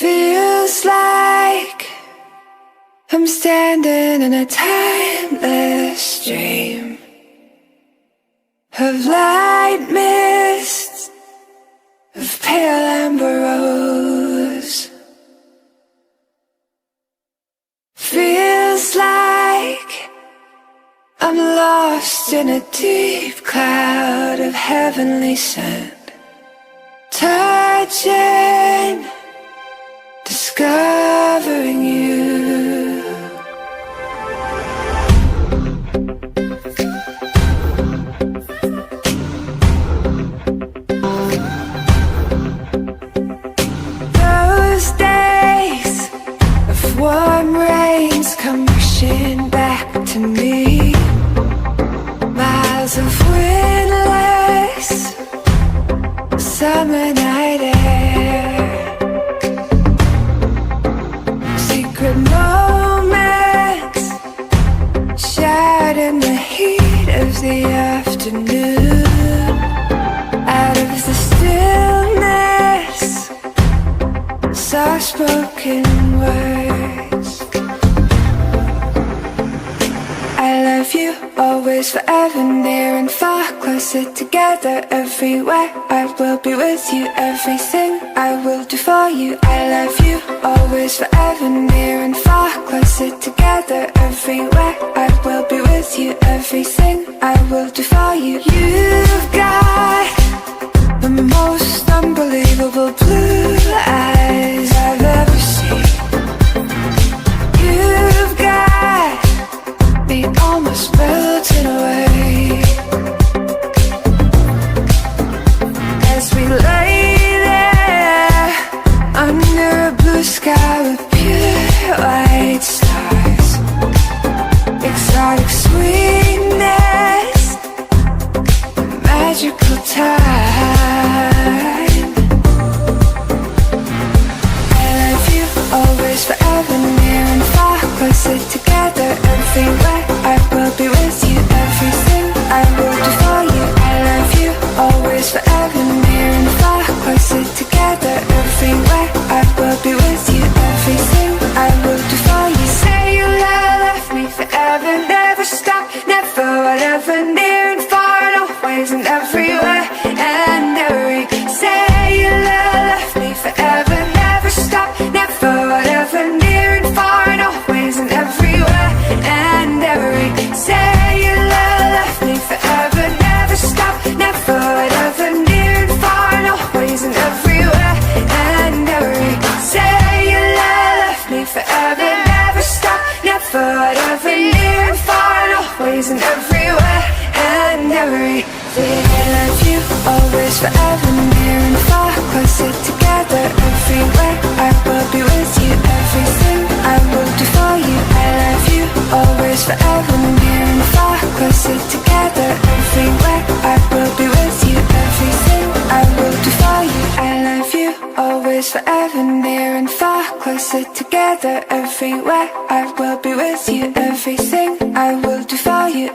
Feels like I'm standing in a timeless dream of light mists, of pale amber rose. Feels like I'm lost in a deep cloud of heavenly sand, touching, discovering you. Those days of warm rains come rushing back to me. Miles of windless summer night air, secret moments shared in the heat of the afternoon. Out of the stillness, soft-spoken words. I love you, always, forever, near and far, closer together, everywhere. I will be with you, everything I will do for you. I love you, always, forever, near and far, closer together, everywhere. I will be with you, everything I will do for you. You've got the most unbelievable blue eyes I've ever seen. You've got me almost melting away as we lay there under a blue sky with pure white stars. Exotic sweetness, magical time. I love you, always, forever, near and far, closer together, everywhere. I will be with you, everything I will do for you. I love you, always, forever, near and far, closer together, everywhere. I will be with you, everything I will do for you. Say you'll love me forever, never stop, never, whatever, near and far, and always and everywhere and every. Say you'll love me forever, never stop, never, whatever, near and far, and always and everywhere and every. Say you'll love me forever, never stop, never, whatever, near and far, and always and everywhere and every. Say you'll love me forever, never stop, never, whatever, near and far, and always and everywhere and every. Say I love you, always, forever, near and far, closer together, everywhere. I will be with you, everything I will do for you. I love you, always, forever, near and far, closer together, everywhere. I will be with you, everything I will do for you. I love you, always, forever, near and far, closer together, everywhere. I will be with you, everything I will do for you.